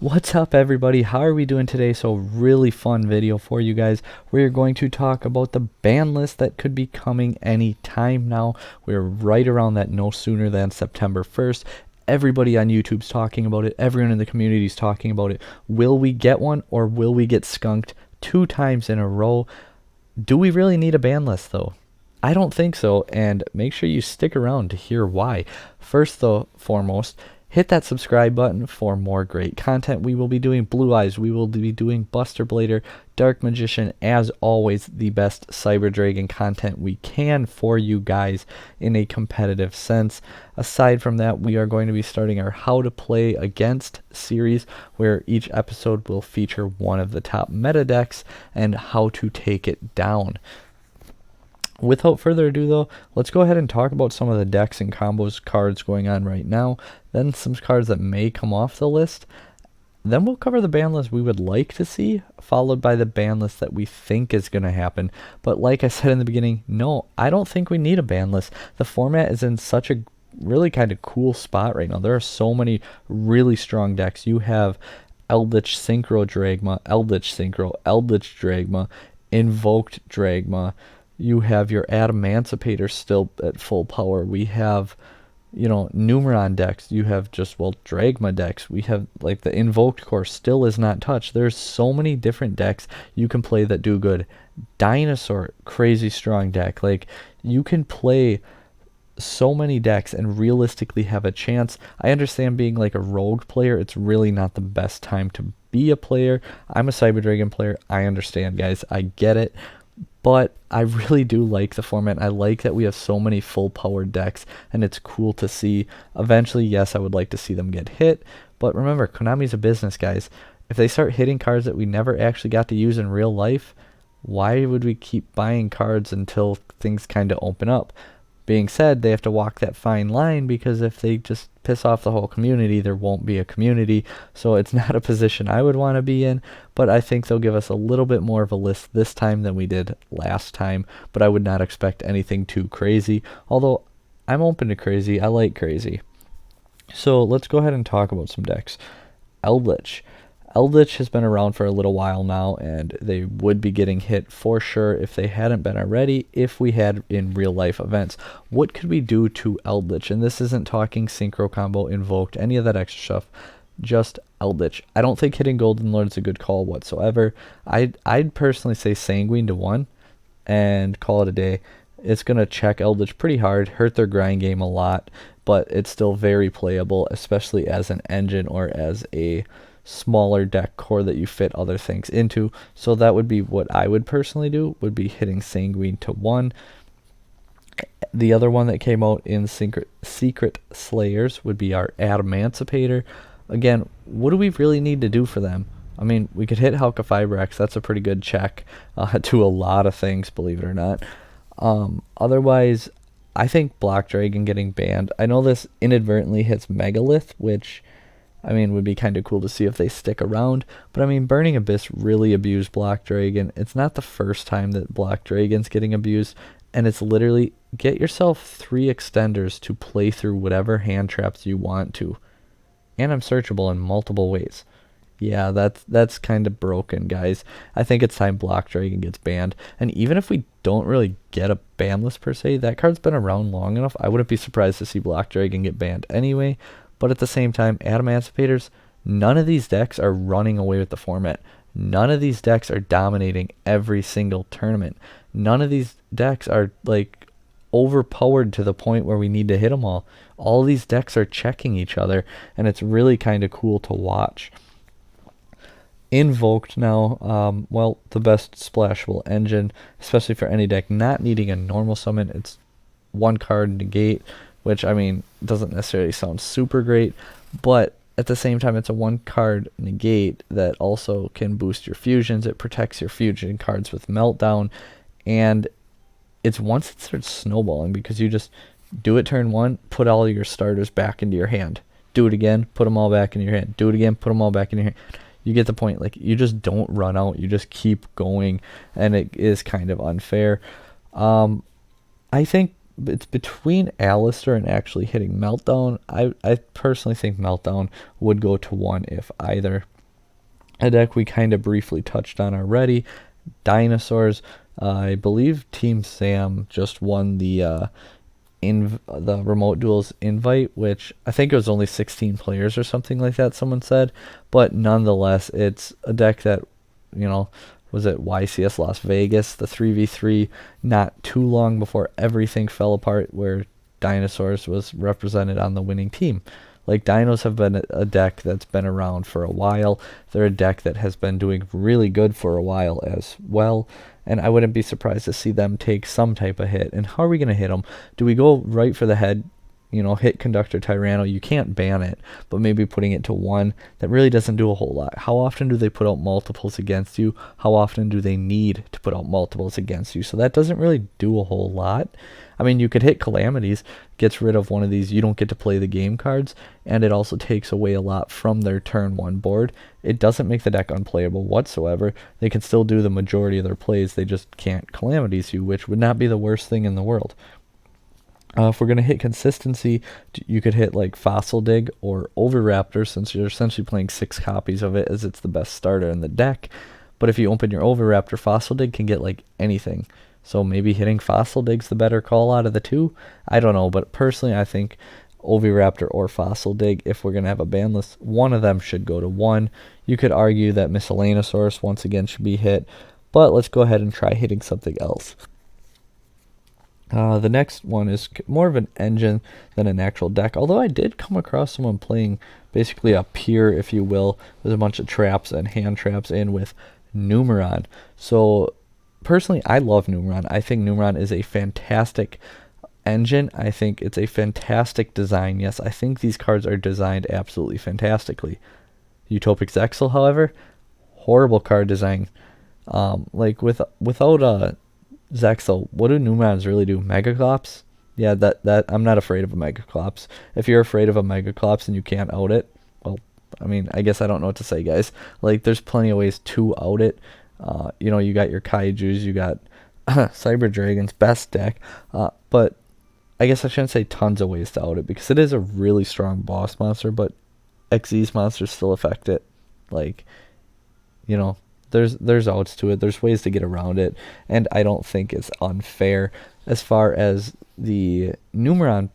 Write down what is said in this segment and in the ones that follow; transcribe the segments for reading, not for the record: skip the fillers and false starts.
What's up, everybody? How are we doing today? So really fun video for you guys. We're going to talk about the ban list that could be coming any time now. We're right around that, no sooner than September 1st. Everybody on YouTube's talking about it. Everyone in the community is talking about it. Will we get one, or will we get skunked 2 times in a row? Do we really need a ban list though? I don't think so, and make sure you stick around to hear why. First though, foremost, hit that subscribe button for more great content. We will be doing Blue Eyes, we will be doing Buster Blader, Dark Magician, as always, the best Cyber Dragon content we can for you guys in a competitive sense. Aside from that, we are going to be starting our How to Play Against series, where each episode will feature one of the top meta decks and how to take it down. Without further ado though, let's go ahead and talk about some of the decks and combos cards going on right now, then some cards that may come off the list. Then we'll cover the ban list we would like to see, followed by the ban list that we think is going to happen. But like I said in the beginning, no, I don't think we need a ban list. The format is in such a really kind of cool spot right now. There are so many really strong decks. You have Eldritch Synchro Dragma, Eldritch Synchro, Eldritch Dragma, Invoked Dragma. You have your Adamantipator still at full power. We have, Numeron decks. You have just, Dragma decks. We have, like, the Invoked Core still is not touched. There's so many different decks you can play that do good. Dinosaur, crazy strong deck. Like, you can play so many decks and realistically have a chance. I understand being like a rogue player, it's really not the best time to be a player. I'm a Cyber Dragon player. I understand, guys. I get it. But I really do like the format. I like that we have so many full-powered decks, and it's cool to see. Eventually, yes, I would like to see them get hit. But remember, Konami's a business, guys. If they start hitting cards that we never actually got to use in real life, why would we keep buying cards until things kind of open up? Being said, they have to walk that fine line, because if they just piss off the whole community, there won't be a community. So it's not a position I would want to be in, but I think they'll give us a little bit more of a list this time than we did last time. But I would not expect anything too crazy, although I'm open to crazy. I like crazy. So let's go ahead and talk about some decks. Eldritch. Eldritch has been around for a little while now, and they would be getting hit for sure if they hadn't been already, if we had in real life events. What could we do to Eldritch? And this isn't talking Synchro Combo, Invoked, any of that extra stuff, just Eldritch. I don't think hitting Golden Lord's a good call whatsoever. I'd personally say Sanguine to 1 and call it a day. It's going to check Eldritch pretty hard, hurt their grind game a lot, but it's still very playable, especially as an engine or as a smaller deck core that you fit other things into. So that would be what I would personally do, would be hitting Sanguine to 1. The other one that came out in Secret Slayers would be our Adamantipator. Again, what do we really need to do for them? I mean, we could hit Helka Fibrax. That's a pretty good check to a lot of things, believe it or not. Otherwise, I think Black Dragon getting banned. I know this inadvertently hits Megalith, which, I mean, would be kind of cool to see if they stick around. But I mean, Burning Abyss really abused Black Dragon. It's not the first time that Black Dragon's getting abused. And it's literally, get yourself 3 extenders to play through whatever hand traps you want to. And I'm searchable in multiple ways. Yeah, that's kind of broken, guys. I think it's time Black Dragon gets banned. And even if we don't really get a ban list per se, that card's been around long enough. I wouldn't be surprised to see Black Dragon get banned anyway. But at the same time, Adamantipator's, none of these decks are running away with the format. None of these decks are dominating every single tournament. None of these decks are, like, overpowered to the point where we need to hit them all. All these decks are checking each other, and it's really kind of cool to watch. Invoked now, the best splashable engine, especially for any deck not needing a normal summon. It's 1 card negate, which, I mean, doesn't necessarily sound super great, but at the same time, it's a 1 card negate that also can boost your fusions. It protects your fusion cards with Meltdown, and it's once it starts snowballing, because you just do it turn 1, put all your starters back into your hand. Do it again, put them all back in your hand. Do it again, put them all back in your hand. You get the point. Like, you just don't run out. You just keep going, and it is kind of unfair. I think it's between Alistair and actually hitting Meltdown. I personally think Meltdown would go to 1 if either. A deck we kind of briefly touched on already, Dinosaurs. I believe Team Sam just won the remote duels invite, which I think it was only 16 players or something like that, someone said. But nonetheless, it's a deck that, you know, was it YCS Las Vegas, the 3v3, not too long before everything fell apart, where Dinosaurs was represented on the winning team. Like, Dinos have been a deck that's been around for a while. They're a deck that has been doing really good for a while as well, and I wouldn't be surprised to see them take some type of hit. And how are we going to hit them? Do we go right for the head? You know, hit Conductor Tyranno. You can't ban it, but maybe putting it to 1, that really doesn't do a whole lot. How often do they put out multiples against you? How often do they need to put out multiples against you? So that doesn't really do a whole lot. I mean, you could hit Calamities, gets rid of one of these, you don't get to play the game cards, and it also takes away a lot from their turn 1 board. It doesn't make the deck unplayable whatsoever. They can still do the majority of their plays, they just can't Calamities you, which would not be the worst thing in the world. If we're going to hit consistency, you could hit like Fossil Dig or Overraptor, since you're essentially playing 6 copies of it, as it's the best starter in the deck. But if you open your Overraptor, Fossil Dig can get like anything. So maybe hitting Fossil Dig's the better call out of the two. I don't know, but personally I think Oviraptor or Fossil Dig, if we're going to have a ban list, one of them should go to 1. You could argue that Miscellaneosaurus once again should be hit, but let's go ahead and try hitting something else. The next one is more of an engine than an actual deck, although I did come across someone playing basically a pier, if you will, with a bunch of traps and hand traps in with Numeron. So personally, I love Numeron. I think Numeron is a fantastic engine. I think it's a fantastic design. Yes, I think these cards are designed absolutely fantastically. Utopic Zexal, however, horrible card design. Without Zexal, what do Numerons really do? Megaclops? Yeah, that I'm not afraid of a Megaclops. If you're afraid of a Megaclops and you can't out it, well, I mean, I guess I don't know what to say, guys. Like, there's plenty of ways to out it. You got your Kaijus, you got Cyber Dragon's best deck, but I guess I shouldn't say tons of ways to out it, because it is a really strong boss monster, but XYZ monsters still affect it. Like, there's outs to it. There's ways to get around it, and I don't think it's unfair as far as the Numeron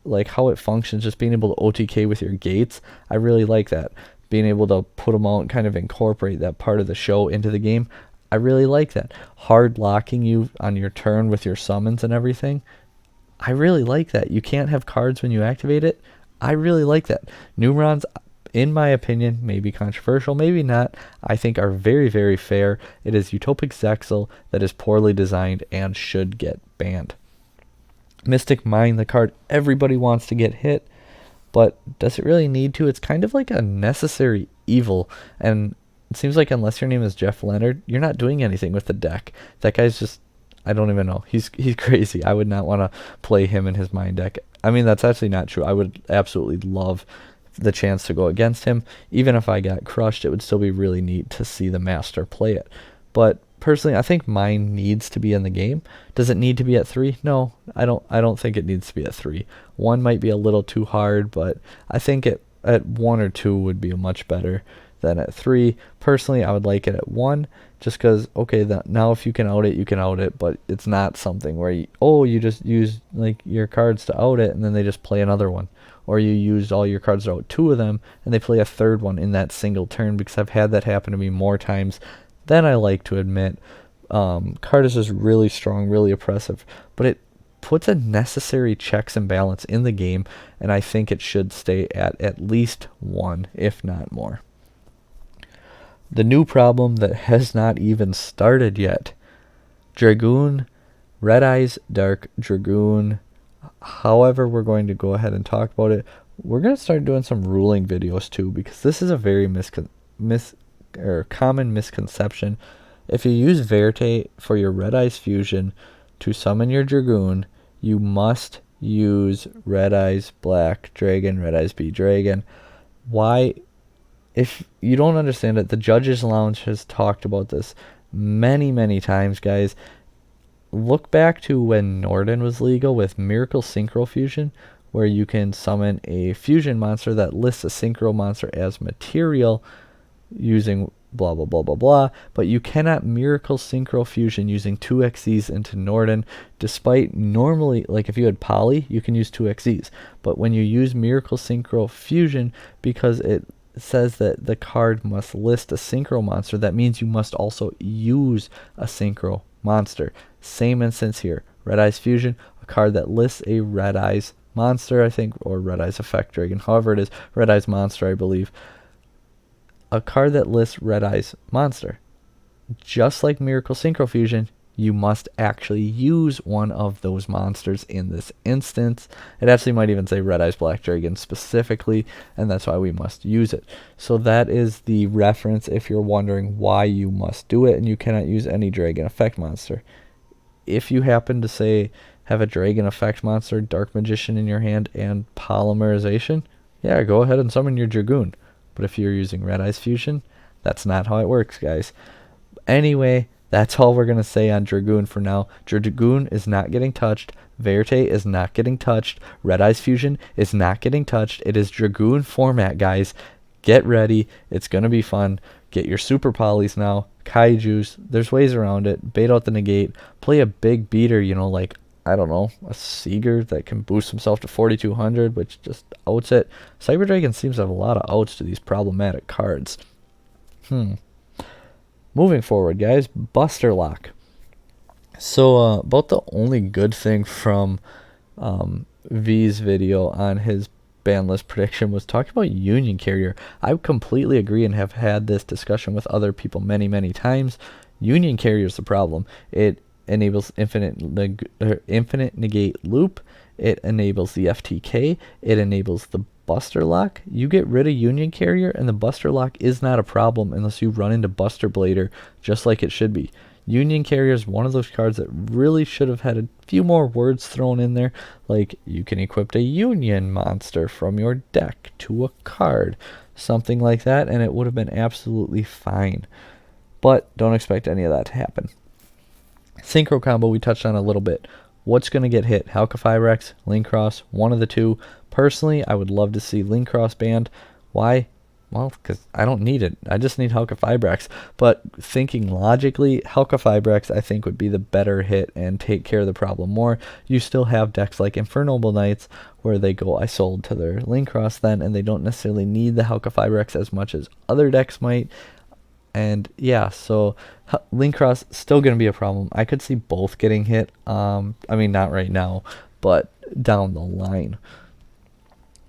like how it functions, just being able to OTK with your gates. I really like that. Being able to put them out and kind of incorporate that part of the show into the game. I really like that. Hard locking you on your turn with your summons and everything. I really like that. You can't have cards when you activate it. I really like that. Numerons, in my opinion, may be controversial, maybe not, I think are very, very fair. It is Utopic Zexal that is poorly designed and should get banned. Mystic Mine, the card everybody wants to get hit, but does it really need to? It's kind of like a necessary evil, and it seems like unless your name is Jeff Leonard, you're not doing anything with the deck. That guy's just, I don't even know. He's crazy. I would not want to play him in his Mine deck. I mean, that's actually not true. I would absolutely love the chance to go against him. Even if I got crushed, it would still be really neat to see the master play it. But personally, I think Mine needs to be in the game. Does it need to be at 3? No, I don't think it needs to be at 3. 1 might be a little too hard, but I think at 1 or 2 would be much better than at 3. Personally, I would like it at 1, just because, okay, now if you can out it, you can out it, but it's not something where you just use like your cards to out it, and then they just play another one. Or you used all your cards to out 2 of them, and they play a third one in that single turn, because I've had that happen to me more times than I like to admit. Card is just really strong, really oppressive, but it puts a necessary checks and balance in the game, and I think it should stay at least 1, if not more. The new problem that has not even started yet. Dragoon, Red Eyes, Dark Dragoon. However, we're going to go ahead and talk about it. We're going to start doing some ruling videos too, because this is a very common misconception. If you use Verte for your Red Eyes Fusion to summon your Dragoon, you must use Red Eyes Black Dragon, Red Eyes B Dragon. Why? If you don't understand it, the Judges Lounge has talked about this many, many times, guys. Look back to when Norden was legal with Miracle Synchro Fusion, where you can summon a fusion monster that lists a synchro monster as material. using blah blah blah blah blah, but you cannot Miracle Synchro Fusion using 2xes into Norden, despite normally, like if you had Poly, you can use 2xes, but when you use Miracle Synchro Fusion, because it says that the card must list a Synchro monster, that means you must also use a Synchro monster. Same instance here, Red Eyes Fusion, a card that lists a Red Eyes monster, I think, or Red Eyes Effect Dragon, however it is, Red Eyes monster, I believe. A card that lists Red Eyes monster. Just like Miracle Synchro Fusion, you must actually use one of those monsters in this instance. It actually might even say Red Eyes Black Dragon specifically, and that's why we must use it. So that is the reference if you're wondering why you must do it and you cannot use any Dragon Effect monster. If you happen to say have a Dragon Effect monster, Dark Magician in your hand, and Polymerization, yeah, go ahead and summon your Dragoon. But if you're using Red Eyes Fusion, that's not how it works, guys. Anyway, that's all we're going to say on Dragoon for now. Dragoon is not getting touched. Verte is not getting touched. Red Eyes Fusion is not getting touched. It is Dragoon format, guys. Get ready. It's going to be fun. Get your Super Polys now. Kaijus. There's ways around it. Bait out the negate. Play a big beater, you know, like, I don't know, a Seeger that can boost himself to 4200, which just outs it. Cyber Dragon seems to have a lot of outs to these problematic cards. Moving forward, guys, Buster Lock. So, about the only good thing from V's video on his ban list prediction was talking about Union Carrier. I completely agree and have had this discussion with other people many, many times. Union Carrier is the problem. It enables infinite negate loop. It enables the FTK. It enables the Buster Lock. You get rid of Union Carrier and the Buster Lock is not a problem unless you run into Buster Blader just like it should be. Union Carrier is one of those cards that really should have had a few more words thrown in there, like you can equip a Union monster from your deck to a card, something like that, and it would have been absolutely fine. But don't expect any of that to happen. Synchro Combo we touched on a little bit. What's going to get hit? Halka-Fibrax, Linkross, one of the two. Personally, I would love to see Linkross banned. Why? Well, because I don't need it. I just need Halka-Fibrax. But thinking logically, Halka-Fibrax I think would be the better hit and take care of the problem more. You still have decks like Infernoble Knights where they go Isolde to their Linkross then, and they don't necessarily need the Halka-Fibrax as much as other decks might. And yeah, so Linkross still going to be a problem. I could see both getting hit. I mean, not right now, but down the line.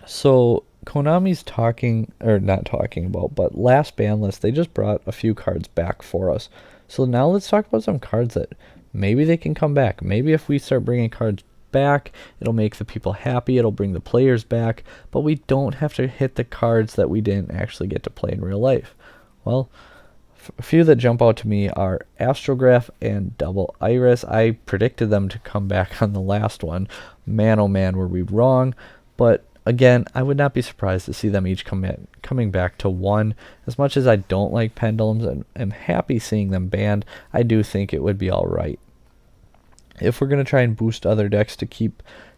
So Konami's talking, or not talking about, but last ban list, they just brought a few cards back for us. So now let's talk about some cards that maybe they can come back. Maybe if we start bringing cards back, it'll make the people happy, it'll bring the players back, but we don't have to hit the cards that we didn't actually get to play in real life. Well, a few that jump out to me are Astrograph and Double Iris. I predicted them to come back on the last one. Man, oh man, were we wrong. But again, I would not be surprised to see them each coming back to one. As much as I don't like pendulums and am happy seeing them banned, I do think it would be alright. If we're going to try and boost other decks to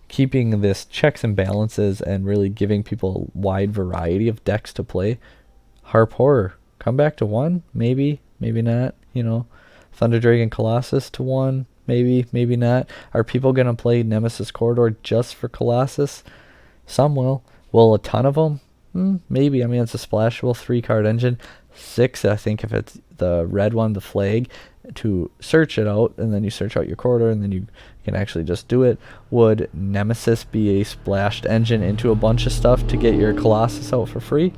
keeping this checks and balances and really giving people a wide variety of decks to play, Harp Horror. Come back to one, maybe, maybe not, you know. Thunder Dragon Colossus to one, maybe, maybe not. Are people going to play Nemesis Corridor just for Colossus? Some will. Will a ton of them? Maybe. I mean, it's a splashable 3-card engine. 6, I think, if it's the red one, the flag, to search it out, and then you search out your corridor, and then you can actually just do it. Would Nemesis be a splashed engine into a bunch of stuff to get your Colossus out for free?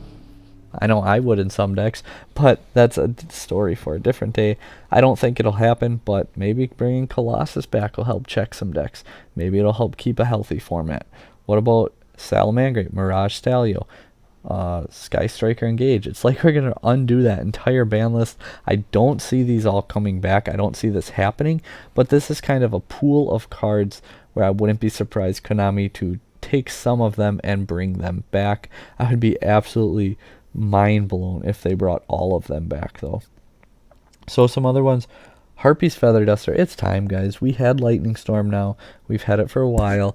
I know I would in some decks, but that's a story for a different day. I don't think it'll happen, but maybe bringing Colossus back will help check some decks. Maybe it'll help keep a healthy format. What about Salamangreat, Mirage Stalio, Sky Striker Engage? It's like we're going to undo that entire ban list. I don't see these all coming back. I don't see this happening, but this is kind of a pool of cards where I wouldn't be surprised Konami to take some of them and bring them back. I would be absolutely mind blown if they brought all of them back though. So some other ones, Harpy's Feather Duster. It's time, guys. We had Lightning Storm now. We've had it for a while.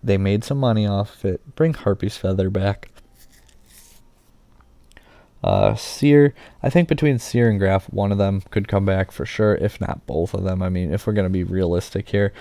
They made some money off of it. Bring Harpy's Feather back. Seer, I think between Seer and Graph, one of them could come back for sure, if not both of them. I mean, if we're going to be realistic here.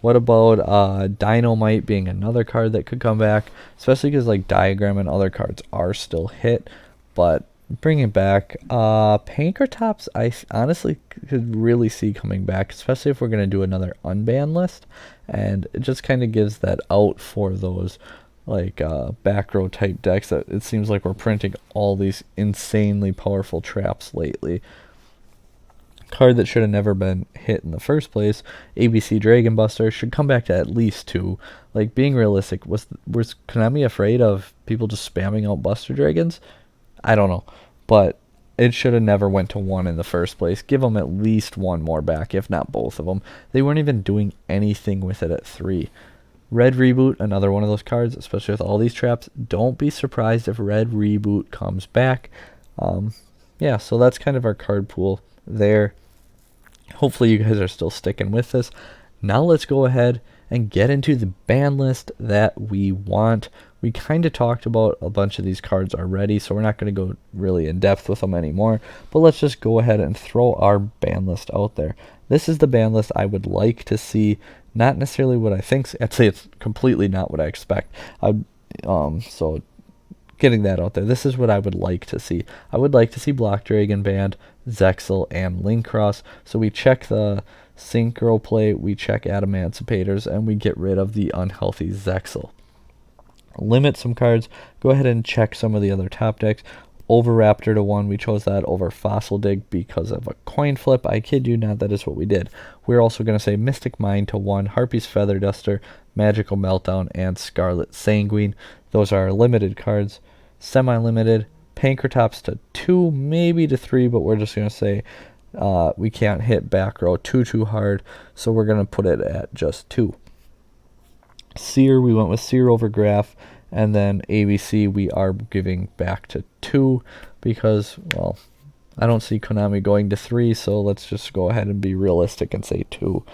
What about Dynamite being another card that could come back, especially because like Diagram and other cards are still hit, but bring it back. Pankratops, I honestly could really see coming back, especially if we're going to do another unbanned list, and it just kind of gives that out for those like back row type decks that it seems like we're printing all these insanely powerful traps lately. Card that should have never been hit in the first place, ABC Dragon Buster, should come back to at least 2. Like, being realistic, was Konami afraid of people just spamming out Buster Dragons? I don't know, but it should have never went to 1 in the first place. Give them at least 1 more back, if not both of them. They weren't even doing anything with it at 3. Red Reboot, another one of those cards, especially with all these traps. Don't be surprised if Red Reboot comes back. Yeah, so that's kind of our card pool there. Hopefully you guys are still sticking with this. Now let's go ahead and get into the ban list that we want. We kind of talked about a bunch of these cards already, so we're not going to go really in depth with them anymore. But let's just go ahead and throw our ban list out there. This is the ban list I would like to see, not necessarily what I think. Actually, it's completely not what I expect. So getting that out there, this is what I would like to see. I would like to see Block Dragon banned, Zexal, and Link Cross. So we check the Synchro play, we check Adamanticators, and we get rid of the unhealthy Zexal. Limit some cards. Go ahead and check some of the other top decks. Overraptor to 1, we chose that over Fossil Dig because of a coin flip. I kid you not, that is what we did. We're also going to say Mystic Mine to 1, Harpy's Feather Duster, Magical Meltdown, and Scarlet Sanguine. Those are our limited cards. Semi-limited, Pankratops to 2, maybe to 3, but we're just going to say we can't hit back row too hard, so we're going to put it at just 2. Seer, we went with Seer over Graph, and then ABC we are giving back to 2 because, well, I don't see Konami going to 3, so let's just go ahead and be realistic and say 2.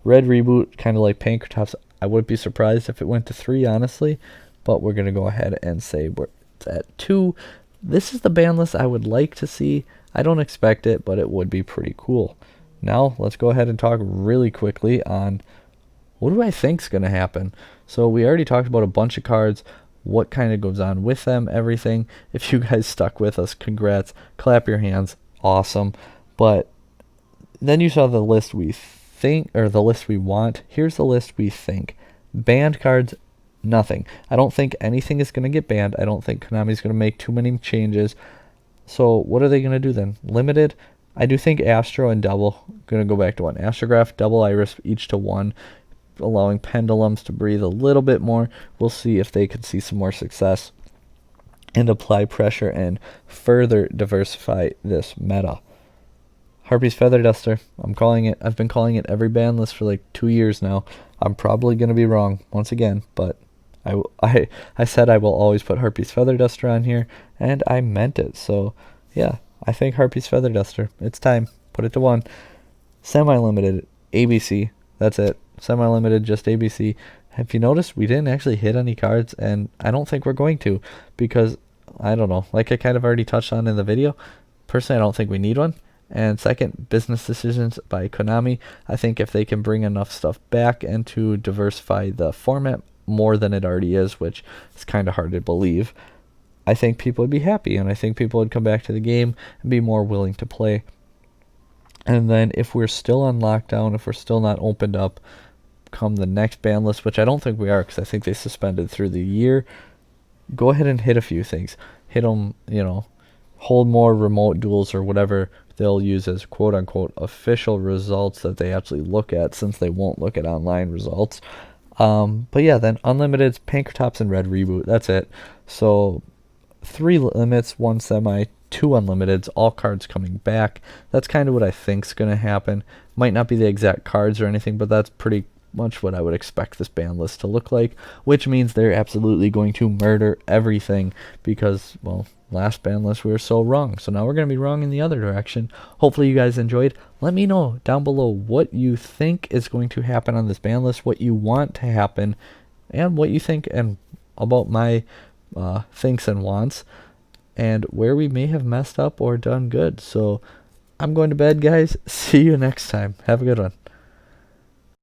Red Reboot, kind of like Pankratops, I wouldn't be surprised if it went to 3, honestly, but we're going to go ahead and say it's at 2. This is the ban list I would like to see. I don't expect it, but it would be pretty cool. Now, let's go ahead and talk really quickly on what do I think is going to happen. So we already talked about a bunch of cards, what kind of goes on with them, everything. If you guys stuck with us, congrats. Clap your hands. Awesome. But then you saw the list we think, or the list we want. Here's the list we think. Banned cards, nothing. I don't think anything is going to get banned. I don't think Konami's going to make too many changes. So what are they going to do then? Limited? I do think Astro and Double going to go back to 1. Astrograph, Double Iris, each to 1, allowing Pendulums to breathe a little bit more. We'll see if they could see some more success and apply pressure and further diversify this meta. Harpy's Feather Duster, I'm calling it. I've been calling it every ban list for like 2 years now. I'm probably going to be wrong once again, but I said I will always put Harpy's Feather Duster on here, and I meant it. So, yeah, I think Harpy's Feather Duster. It's time. Put it to 1. Semi-limited, ABC. That's it. Semi-limited, just ABC. Have you noticed we didn't actually hit any cards, and I don't think we're going to because, I don't know, like I kind of already touched on in the video, personally I don't think we need one. And second, business decisions by Konami. I think if they can bring enough stuff back and to diversify the format more than it already is, which is kind of hard to believe, I think people would be happy, and I think people would come back to the game and be more willing to play. And then if we're still on lockdown, if we're still not opened up come the next ban list, which I don't think we are because I think they suspended through the year, go ahead and hit a few things. Hit them, hold more remote duels or whatever they'll use as quote-unquote official results that they actually look at, since they won't look at online results. But yeah, then unlimiteds, Pankratops, and Red Reboot. That's it. So 3 limits, 1 semi, 2 unlimiteds, all cards coming back. That's kind of what I think's going to happen. Might not be the exact cards or anything, but that's pretty much what I would expect this ban list to look like, which means they're absolutely going to murder everything because, well, last ban list we were so wrong. So now we're going to be wrong in the other direction. Hopefully you guys enjoyed. Let me know down below what you think is going to happen on this ban list, what you want to happen, and what you think and about my thinks and wants. and where we may have messed up or done good. So I'm going to bed, guys. See you next time. Have a good one.